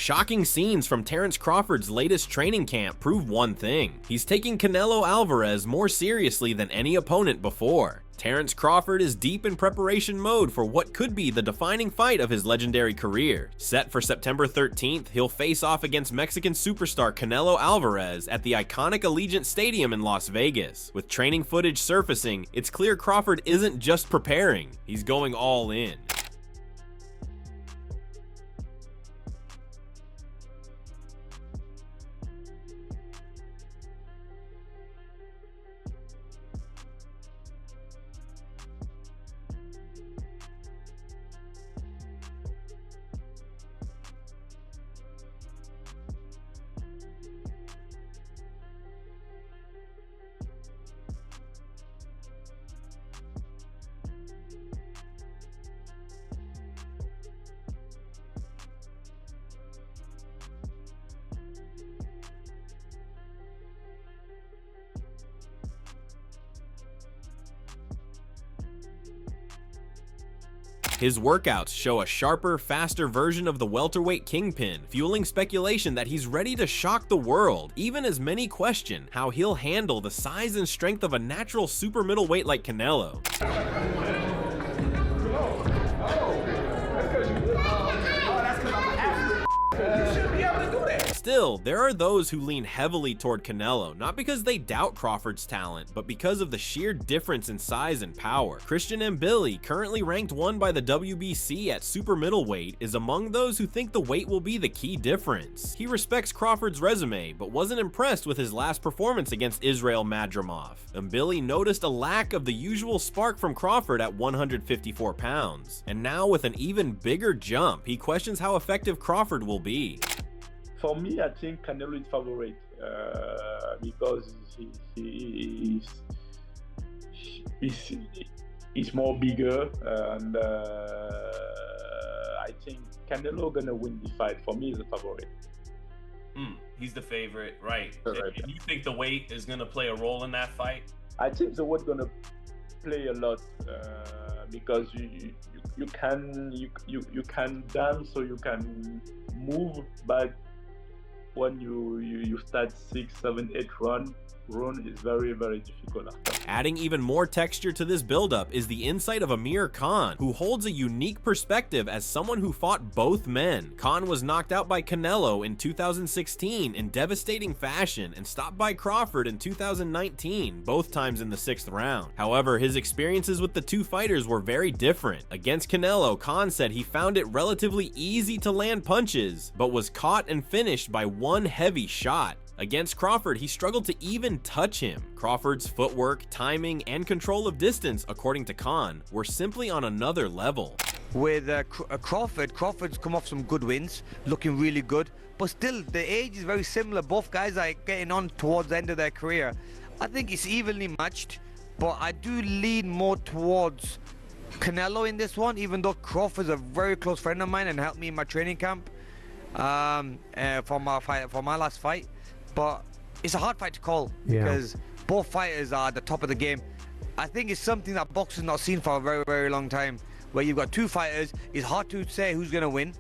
Shocking scenes from Terence Crawford's latest training camp prove one thing: he's taking Canelo Alvarez more seriously than any opponent before. Terence Crawford is deep in preparation mode for what could be the defining fight of his legendary career. Set for September 13th, he'll face off against Mexican superstar Canelo Alvarez at the iconic Allegiant Stadium in Las Vegas. With training footage surfacing, it's clear Crawford isn't just preparing, he's going all in. His workouts show a sharper, faster version of the welterweight kingpin, fueling speculation that he's ready to shock the world, even as many question how he'll handle the size and strength of a natural super middleweight like Canelo. Still, there are those who lean heavily toward Canelo, not because they doubt Crawford's talent, but because of the sheer difference in size and power. Christian Mbili, currently ranked 1 by the WBC at super middleweight, is among those who think the weight will be the key difference. He respects Crawford's resume, but wasn't impressed with his last performance against Israil Madrimov. Mbili noticed a lack of the usual spark from Crawford at 154 pounds. And now with an even bigger jump, he questions how effective Crawford will be. For me, I think Canelo is favorite because he's more bigger, and I think Canelo gonna win the fight. For me, he's the favorite. He's the favorite, right? Correct. And you think the weight is gonna play a role in that fight? I think the weight's gonna play a lot because you can dance, so you can move, but when you start 6, 7, 8 run is very, very difficult after. Adding even more texture to this buildup is the insight of Amir Khan, who holds a unique perspective as someone who fought both men. Khan was knocked out by Canelo in 2016 in devastating fashion and stopped by Crawford in 2019, both times in the 6th round. However, his experiences with the two fighters were very different. Against Canelo, Khan said he found it relatively easy to land punches, but was caught and finished by one heavy shot. Against Crawford, he struggled to even touch him. Crawford's footwork, timing, and control of distance, according to Khan, were simply on another level. With Crawford's come off some good wins, looking really good, but still the age is very similar. Both guys are getting on towards the end of their career. I think it's evenly matched, but I do lean more towards Canelo in this one, even though Crawford's a very close friend of mine and helped me in my training camp for my last fight. But it's a hard fight to call because both fighters are at the top of the game. I think it's something that boxing's not seen for a very, very long time, where you've got two fighters. It's hard to say who's going to win.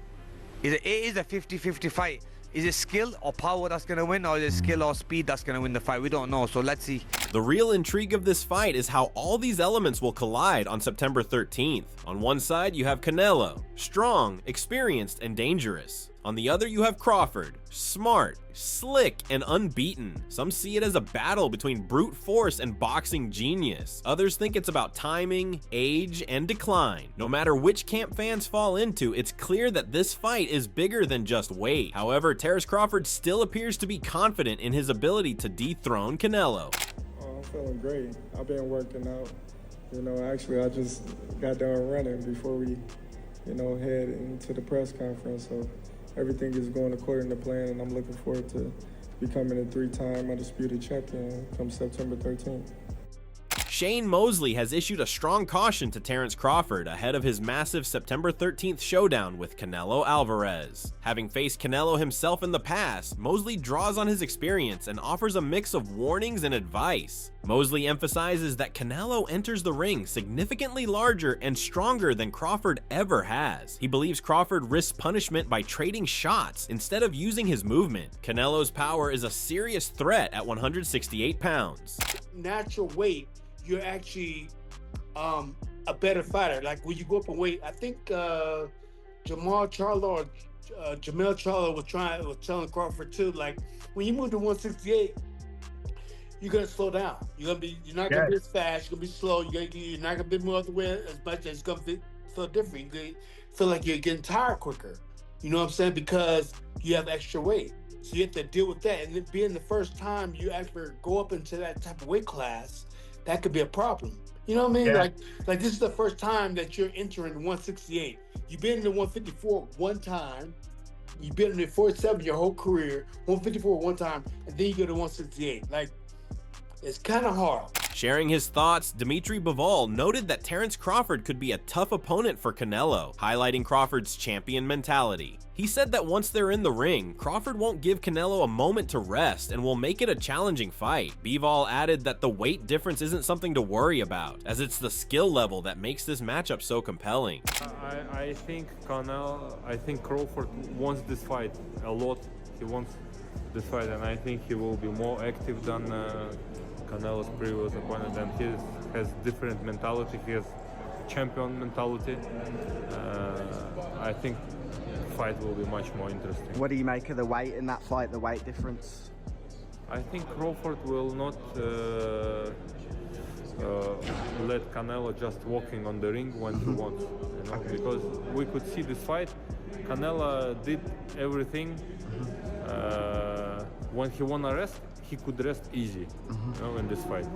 It is a 50-50 fight. Is it skill or power that's going to win, or is it skill or speed that's going to win the fight? We don't know, so let's see. The real intrigue of this fight is how all these elements will collide on September 13th. On one side, you have Canelo, strong, experienced, and dangerous. On the other, you have Crawford, smart, slick, and unbeaten. Some see it as a battle between brute force and boxing genius. Others think it's about timing, age, and decline. No matter which camp fans fall into, it's clear that this fight is bigger than just weight. However, Terence Crawford still appears to be confident in his ability to dethrone Canelo. Oh, I'm feeling great. I've been working out. Actually, I just got done running before we, head into the press conference. So everything is going according to plan, and I'm looking forward to becoming a 3-time undisputed champion come September 13th. Shane Mosley has issued a strong caution to Terence Crawford ahead of his massive September 13th showdown with Canelo Alvarez. Having faced Canelo himself in the past, Mosley draws on his experience and offers a mix of warnings and advice. Mosley emphasizes that Canelo enters the ring significantly larger and stronger than Crawford ever has. He believes Crawford risks punishment by trading shots instead of using his movement. Canelo's power is a serious threat at 168 pounds. Natural weight, you're actually a better fighter. Like when you go up in weight, I think Jamel Charlo was telling Crawford too, like when you move to 168, you're gonna slow down. You're not gonna be as fast. You're gonna be slow. You're not gonna be moving out the way as much. It's gonna feel different. You're gonna feel like you're getting tired quicker. You know what I'm saying? Because you have extra weight. So you have to deal with that. And it being the first time you actually go up into that type of weight class, that could be a problem. You know what I mean? Yeah. Like this is the first time that you're entering 168. You've been in the 154 one time. You've been in the 47 your whole career. 154 one time, and then you go to 168. Like, it's kind of hard. Sharing his thoughts, Dimitri Bivol noted that Terence Crawford could be a tough opponent for Canelo, highlighting Crawford's champion mentality. He said that once they're in the ring, Crawford won't give Canelo a moment to rest and will make it a challenging fight. Bivol added that the weight difference isn't something to worry about, as it's the skill level that makes this matchup so compelling. I think Crawford wants this fight a lot. He wants this fight, and I think he will be more active than Canelo's previous opponent, and he has different mentality. He has champion mentality. I think the fight will be much more interesting. What do you make of the weight in that fight, the weight difference? I think Crawford will not let Canelo just walking on the ring when he wants, you know, because we could see this fight. Canelo did everything. When he wanna rest, he could rest easy, you know, in this fight.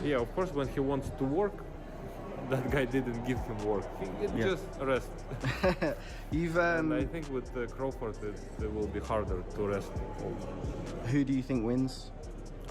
Yeah, of course, when he wants to work, that guy didn't give him work. He just rest. And I think with Crawford, it will be harder to rest. Who do you think wins?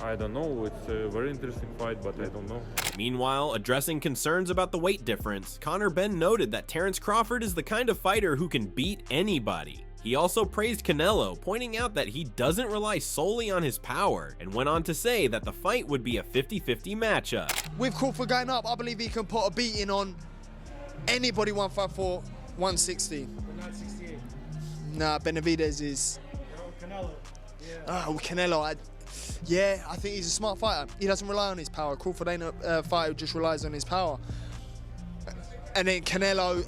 I don't know. It's a very interesting fight, but I don't know. Meanwhile, addressing concerns about the weight difference, Conor Benn noted that Terence Crawford is the kind of fighter who can beat anybody. He also praised Canelo, pointing out that he doesn't rely solely on his power, and went on to say that the fight would be a 50-50 matchup. With Crawford going up, I believe he can put a beating on anybody 154, 160. But not 68. Nah, Benavidez is... Canelo. Oh, Canelo. I think he's a smart fighter. He doesn't rely on his power. Crawford ain't a fighter who just relies on his power. And then Canelo,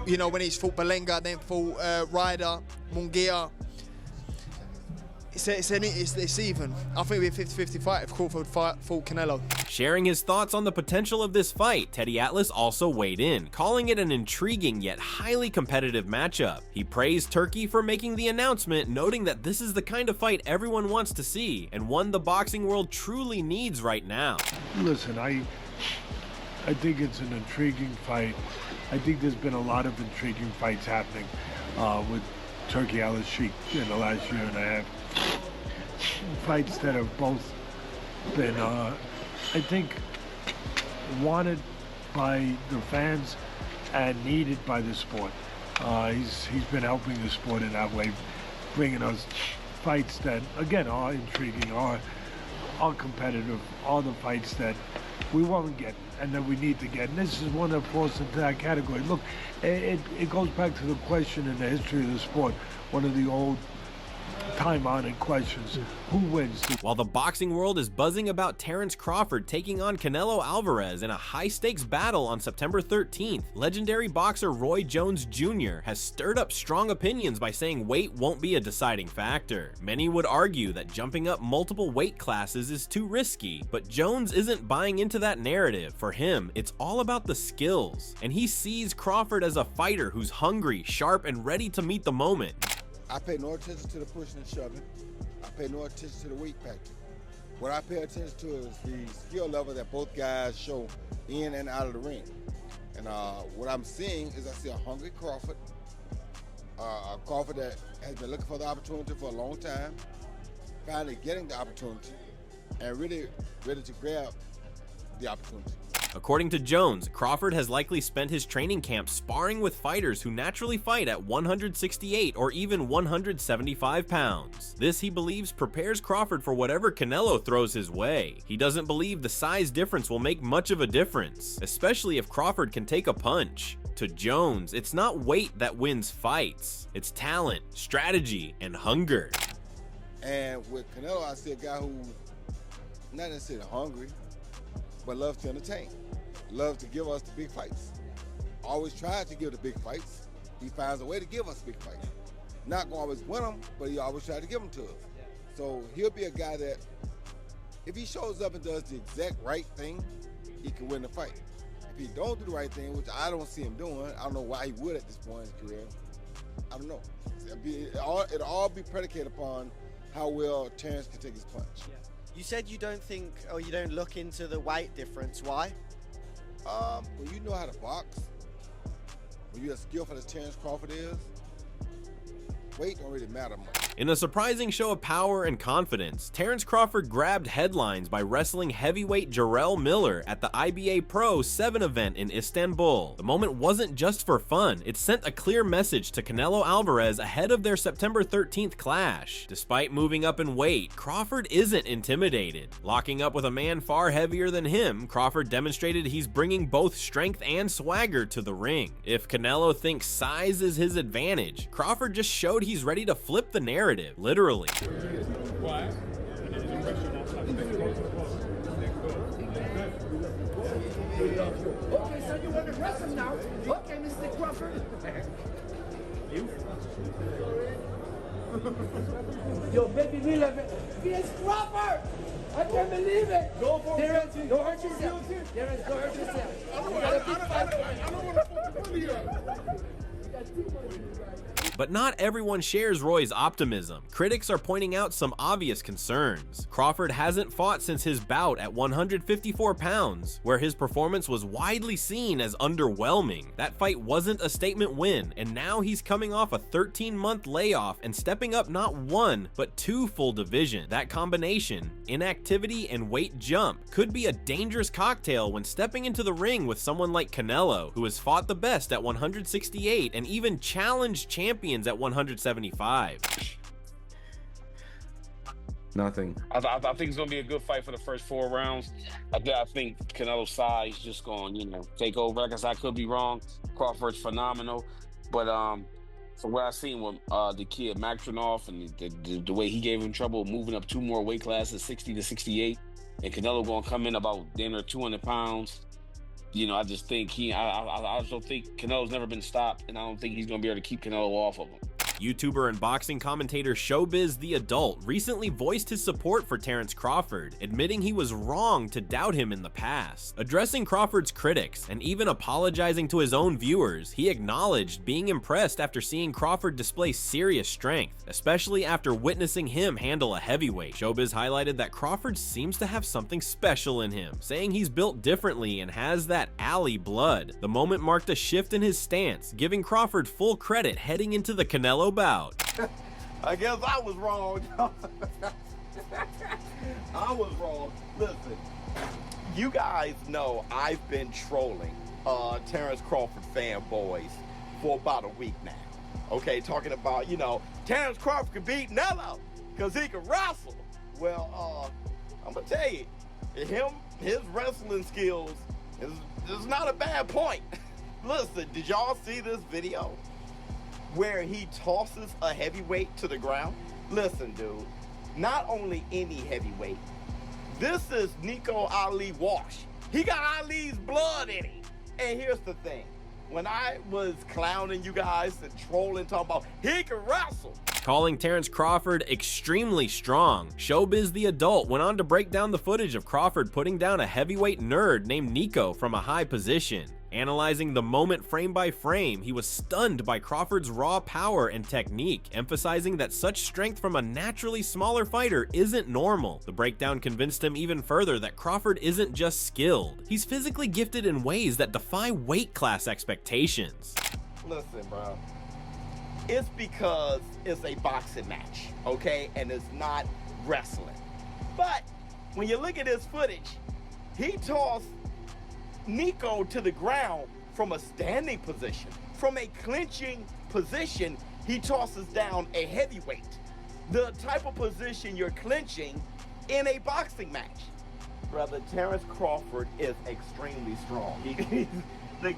you know, when he's fought Belenga, then fought Ryder, Munguia. It's even. I think it'd be a 50-50 fight if Crawford fought Canelo. Sharing his thoughts on the potential of this fight, Teddy Atlas also weighed in, calling it an intriguing yet highly competitive matchup. He praised Turkey for making the announcement, noting that this is the kind of fight everyone wants to see, and one the boxing world truly needs right now. Listen, I think it's an intriguing fight. I think there's been a lot of intriguing fights happening with Turkey Al Sheikh in the last year and a half. Fights that have both been, I think, wanted by the fans and needed by the sport. He's been helping the sport in that way, bringing us fights that, again, are intriguing, are competitive, are the fights that we won't get and that we need to get. And this is one that falls into that category. Look, it goes back to the question in the history of the sport, one of the old time-honored questions: who wins? While the boxing world is buzzing about Terence Crawford taking on Canelo Alvarez in a high-stakes battle on September 13th, legendary boxer Roy Jones Jr. has stirred up strong opinions by saying weight won't be a deciding factor. Many would argue that jumping up multiple weight classes is too risky, but Jones isn't buying into that narrative. For him, it's all about the skills, and he sees Crawford as a fighter who's hungry, sharp, and ready to meet the moment. I pay no attention to the pushing and shoving. I pay no attention to the weight factor. What I pay attention to is the skill level that both guys show in and out of the ring. And what I'm seeing is I see a hungry Crawford, a Crawford that has been looking for the opportunity for a long time, finally getting the opportunity, and really ready to grab the opportunity. According to Jones, Crawford has likely spent his training camp sparring with fighters who naturally fight at 168 or even 175 pounds. This, he believes, prepares Crawford for whatever Canelo throws his way. He doesn't believe the size difference will make much of a difference, especially if Crawford can take a punch. To Jones, it's not weight that wins fights. It's talent, strategy, and hunger. And with Canelo, I see a guy who not necessarily hungry, but loves to entertain, loves to give us the big fights. Always tries to give the big fights. He finds a way to give us big fights. Not gonna always win them, but he always tries to give them to us. So he'll be a guy that, if he shows up and does the exact right thing, he can win the fight. If he don't do the right thing, which I don't see him doing, I don't know why he would at this point in his career. I don't know. It'll all be predicated upon how well Terence can take his punch. Yeah. You said you don't think, or you don't look into the weight difference. Why? When you know how to box, when you're as skillful as Terence Crawford is, weight don't really matter much. In a surprising show of power and confidence, Terence Crawford grabbed headlines by wrestling heavyweight Jarrell Miller at the IBA Pro 7 event in Istanbul. The moment wasn't just for fun, it sent a clear message to Canelo Alvarez ahead of their September 13th clash. Despite moving up in weight, Crawford isn't intimidated. Locking up with a man far heavier than him, Crawford demonstrated he's bringing both strength and swagger to the ring. If Canelo thinks size is his advantage, Crawford just showed he's ready to flip the narrative, literally. Why? Okay, so you want to wrestle now? Okay, Mr. Crawford. You? Yo, baby, we love it. It's Crawford! I can't believe it! Go for Terence, don't hurt yourself. Terence, don't hurt yourself. I don't want to put you on. But not everyone shares Roy's optimism. Critics are pointing out some obvious concerns. Crawford hasn't fought since his bout at 154 pounds, where his performance was widely seen as underwhelming. That fight wasn't a statement win, and now he's coming off a 13-month layoff and stepping up not one, but 2 full divisions. That combination, inactivity and weight jump, could be a dangerous cocktail when stepping into the ring with someone like Canelo, who has fought the best at 168 and even challenged champions at 175. Nothing. I think it's gonna be a good fight for the first 4 rounds. I think Canelo's size just going, take over. Like I said, I could be wrong. Crawford's phenomenal, but from what I've seen with the kid Maxtronoff and the way he gave him trouble moving up 2 more weight classes, 60 to 68, and Canelo gonna come in about 200 pounds. I just think I just don't think Canelo's never been stopped, and I don't think he's gonna be able to keep Canelo off of him. YouTuber and boxing commentator Showbiz the Adult recently voiced his support for Terence Crawford, admitting he was wrong to doubt him in the past. Addressing Crawford's critics and even apologizing to his own viewers, he acknowledged being impressed after seeing Crawford display serious strength, especially after witnessing him handle a heavyweight. Showbiz highlighted that Crawford seems to have something special in him, saying he's built differently and has that alley blood. The moment marked a shift in his stance, giving Crawford full credit heading into the Canelo bout. I guess I was wrong. I was wrong. Listen, you guys know I've been trolling Terence Crawford fanboys for about a week now. Okay, talking about, Terence Crawford can beat Canelo because he can wrestle. Well, I'm going to tell you, his wrestling skills is not a bad point. Listen, did y'all see this video where he tosses a heavyweight to the ground? Listen, dude, not only any heavyweight, this is Nico Ali wash. He got Ali's blood in him. And here's the thing, when I was clowning you guys and trolling, talking about he can wrestle, calling Terence Crawford extremely strong, Showbiz the Adult went on to break down the footage of Crawford putting down a heavyweight nerd named Nico from a high position. Analyzing the moment frame by frame, he was stunned by Crawford's raw power and technique, emphasizing that such strength from a naturally smaller fighter isn't normal. The breakdown convinced him even further that Crawford isn't just skilled, he's physically gifted in ways that defy weight class expectations. Listen, bro, it's because it's a boxing match, okay, and it's not wrestling. But when you look at his footage, he tossed Nico to the ground from a standing position. From a clinching position, he tosses down a heavyweight. The type of position you're clinching in a boxing match. Brother, Terence Crawford is extremely strong. The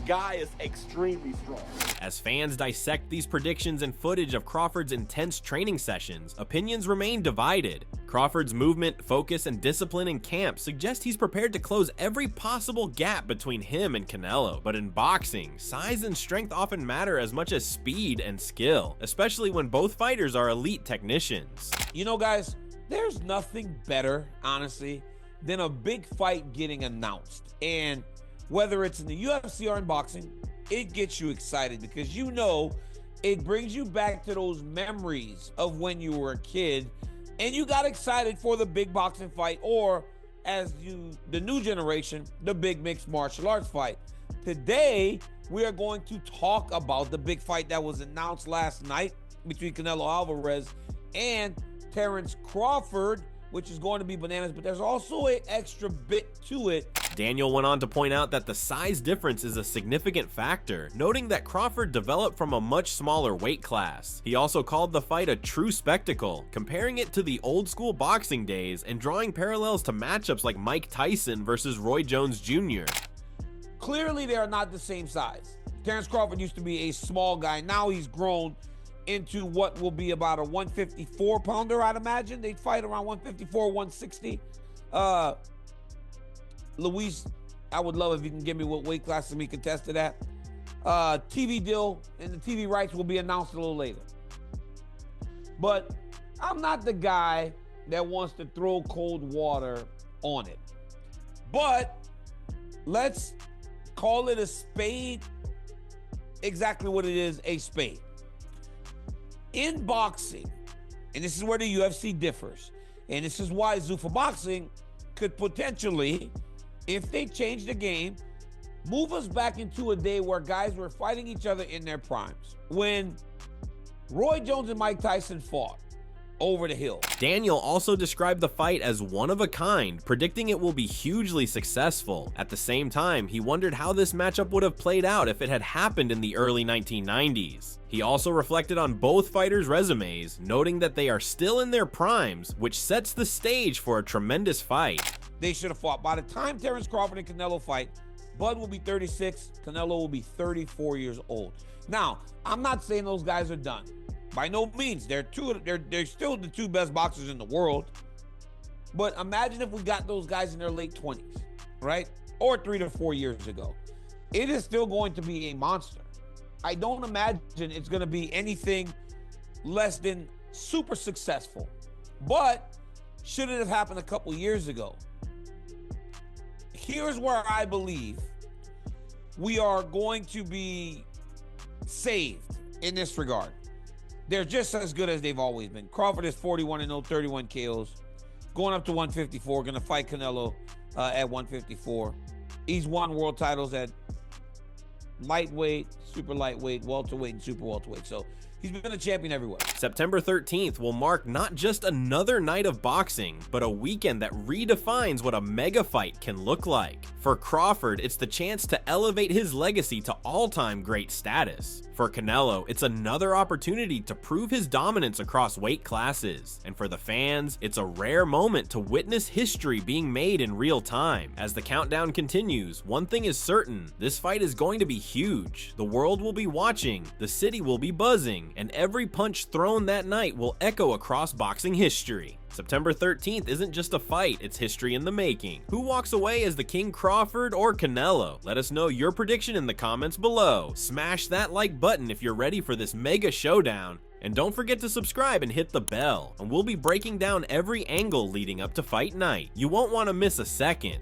guy is extremely strong. As fans dissect these predictions and footage of Crawford's intense training sessions, opinions remain divided. Crawford's movement, focus, and discipline in camp suggest he's prepared to close every possible gap between him and Canelo. But in boxing, size and strength often matter as much as speed and skill, especially when both fighters are elite technicians. You know, guys, there's nothing better, honestly, than a big fight getting announced. And whether it's in the UFC or in boxing, it gets you excited because you know it brings you back to those memories of when you were a kid and you got excited for the big boxing fight, or as the new generation, the big mixed martial arts fight. Today, we are going to talk about the big fight that was announced last night between Canelo Alvarez and Terence Crawford, which is going to be bananas, but there's also an extra bit to it. Daniel went on to point out that the size difference is a significant factor, noting that Crawford developed from a much smaller weight class. He also called the fight a true spectacle, comparing it to the old school boxing days and drawing parallels to matchups like Mike Tyson versus Roy Jones Jr. Clearly, they are not the same size. Terence Crawford used to be a small guy. Now he's grown into what will be about a 154 pounder, I'd imagine. They'd fight around 154, 160. Luis, I would love if you can give me what weight class and we can test to that. TV deal and the TV rights will be announced a little later. But I'm not the guy that wants to throw cold water on it. But let's call it a spade. Exactly what it is, a spade. In boxing, and this is where the UFC differs, and this is why Zuffa Boxing could potentially, if they change the game, move us back into a day where guys were fighting each other in their primes. When Roy Jones and Mike Tyson fought over the hill. Daniel also described the fight as one of a kind, predicting it will be hugely successful. At the same time, he wondered how this matchup would have played out if it had happened in the early 1990s. He also reflected on both fighters' resumes, noting that they are still in their primes, which sets the stage for a tremendous fight. They should have fought. By the time Terence Crawford and Canelo fight, Bud will be 36, Canelo will be 34 years old. Now, I'm not saying those guys are done. By no means. They're still the two best boxers in the world. But imagine if we got those guys in their late 20s, right? Or 3 to 4 years ago. It is still going to be a monster. I don't imagine it's going to be anything less than super successful. But should it have happened a couple years ago? Here's where I believe we are going to be saved in this regard. They're just as good as they've always been. Crawford is 41-0, 31 KOs. Going up to 154, going to fight Canelo at 154. He's won world titles at lightweight, super lightweight, welterweight, and super welterweight. So he's been a champion everywhere. September 13th will mark not just another night of boxing, but a weekend that redefines what a mega fight can look like. For Crawford, it's the chance to elevate his legacy to all-time great status. For Canelo, it's another opportunity to prove his dominance across weight classes. And for the fans, it's a rare moment to witness history being made in real time. As the countdown continues, one thing is certain, this fight is going to be huge. The world will be watching, the city will be buzzing, and every punch thrown that night will echo across boxing history. September 13th isn't just a fight, it's history in the making. Who walks away as the King, Crawford or Canelo? Let us know your prediction in the comments below. Smash that like button if you're ready for this mega showdown. And don't forget to subscribe and hit the bell. And we'll be breaking down every angle leading up to fight night. You won't want to miss a second.